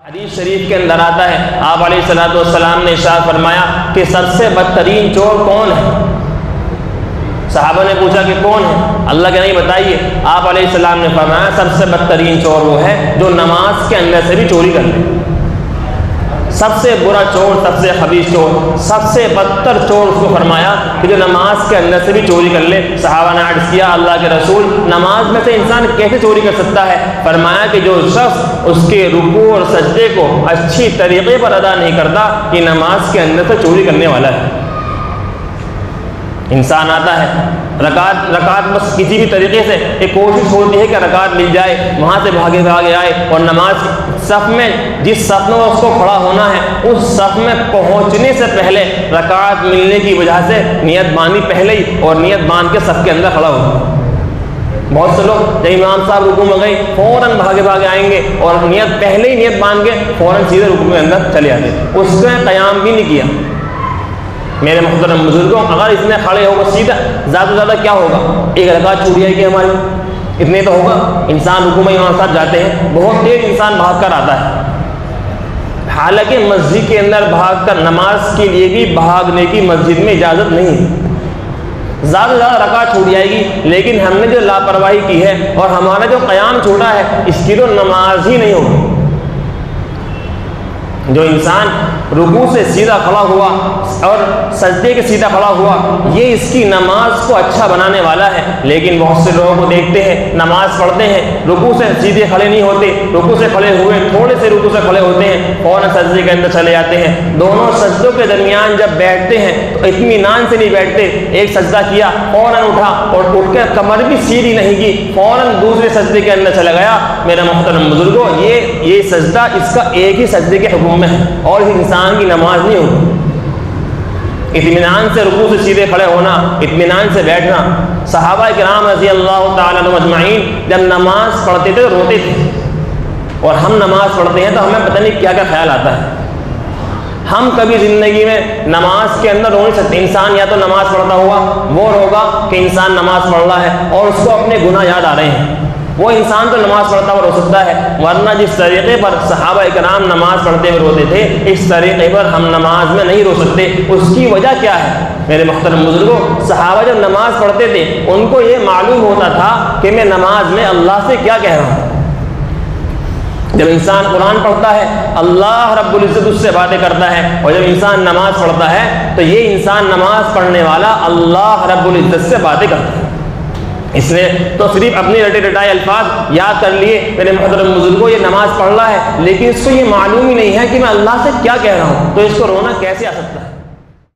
حدیث شریف کے اندر آتا ہے، آپ علیہ الصلوۃ والسلام نے ارشاد فرمایا کہ سب سے بدترین چور کون ہے؟ صحابہ نے پوچھا کہ کون ہے؟ اللہ کے نہیں بتائیے۔ آپ علیہ السلام نے فرمایا سب سے بدترین چور وہ ہے جو نماز کے اندر سے بھی چوری کر لے۔ سب سے برا چور، سب سے خبیث چور، سب سے بدتر چور اس کو فرمایا کہ جو نماز کے اندر سے بھی چوری کر لے۔ صحابہ نے عرض کیا اللہ کے رسول، نماز میں سے انسان کیسے چوری کر سکتا ہے؟ فرمایا کہ جو شخص اس کے رکوع اور سجدے کو اچھی طریقے پر ادا نہیں کرتا، یہ نماز کے اندر سے چوری کرنے والا ہے۔ انسان آتا ہے رکعت بس کسی بھی طریقے سے ایک کوشش ہوتی ہے کہ رکعت مل جائے، وہاں سے بھاگے آئے اور نماز صف میں جس صف میں اس کو کھڑا ہونا ہے اس صف میں پہنچنے سے پہلے رکعت ملنے کی وجہ سے نیت باندھی پہلے ہی، اور نیت باندھ کے صف کے اندر کھڑا ہو۔ بہت سے لوگ جب امام صاحب رکوع میں گئے فوراً بھاگے آئیں گے اور نیت پہلے ہی نیت باندھ کے فوراً سیدھے رکوع کے اندر چلے آتے، اس نے قیام بھی نہیں کیا۔ میرے محترم بزرگوں، اگر اس میں کھڑے ہوگا سیدھا، زیادہ سے زیادہ کیا ہوگا؟ ایک رکعت چھوٹ جائے گی ہماری، اتنے تو ہوگا۔ انسان رکوع میں امام صاحب جاتے ہیں، بہت تیز انسان بھاگ کر آتا ہے، حالانکہ مسجد کے اندر بھاگ کر نماز کے لیے بھی بھاگنے کی مسجد میں اجازت نہیں ہے۔ زیادہ سے زیادہ رکعت چھوٹ جائے گی، لیکن ہم نے جو لاپرواہی کی ہے اور ہمارا جو قیام چھوٹا ہے، اس کی تو نماز ہی نہیں ہوگی۔ جو انسان رکوع سے سیدھا کھڑا ہوا اور سجدے کے سیدھا کھڑا ہوا، یہ اس کی نماز کو اچھا بنانے والا ہے۔ لیکن بہت سے لوگوں کو دیکھتے ہیں نماز پڑھتے ہیں، رکوع سے سیدھے کھڑے نہیں ہوتے، رکوع سے کھڑے ہوئے تھوڑے سے رکوع سے کھڑے ہوتے ہیں، فوراً سجدے کے اندر چلے جاتے ہیں۔ دونوں سجدوں کے درمیان جب بیٹھتے ہیں تو اطمینان سے نہیں بیٹھتے، ایک سجدہ کیا فوراً اٹھا اور اٹھ کر کمر بھی سیدھی نہیں کی، فوراً دوسرے سجدے کے اندر چلا گیا۔ میرا محترم بزرگوں، یہ سجدہ اس کا ایک ہی سجدے کے حکم میں ہے اور اس انسان کی نماز نہیں ہوگی۔ اطمینان سے رکوع سے سیدھے کھڑے ہونا، اطمینان سے بیٹھنا۔ صحابہ کرام رضی اللہ تعالیٰ عنہم اجمعین جب نماز پڑھتے تھے تو روتے تھے، اور ہم نماز پڑھتے ہیں تو ہمیں پتہ نہیں کیا کیا خیال آتا ہے۔ ہم کبھی زندگی میں نماز کے اندر رو نہیں سکتے۔ انسان یا تو نماز پڑھتا ہوا وہ روگا کہ انسان نماز پڑھ رہا ہے اور اس کو اپنے گناہ یاد آ رہے ہیں، وہ انسان تو نماز پڑھتا ہوا رو سکتا ہے، ورنہ جس طریقے پر صحابہ کرام نماز پڑھتے ہوئے روتے تھے، اس طریقے پر ہم نماز میں نہیں رو سکتے۔ اس کی وجہ کیا ہے؟ میرے محترم بزرگوں، صحابہ جب نماز پڑھتے تھے ان کو یہ معلوم ہوتا تھا کہ میں نماز میں اللہ سے کیا کہہ رہا ہوں۔ جب انسان قرآن پڑھتا ہے اللہ رب العزت اس سے باتیں کرتا ہے، اور جب انسان نماز پڑھتا ہے تو یہ انسان نماز پڑھنے والا اللہ رب العزت سے باتیں کرتا ہے۔ اس نے تو صرف اپنی رٹے رٹائے الفاظ یاد کر لیے۔ میرے محترم بزرگوں، یہ نماز پڑھ رہا ہے لیکن اس کو یہ معلوم ہی نہیں ہے کہ میں اللہ سے کیا کہہ رہا ہوں، تو اس کو رونا کیسے آ سکتا ہے؟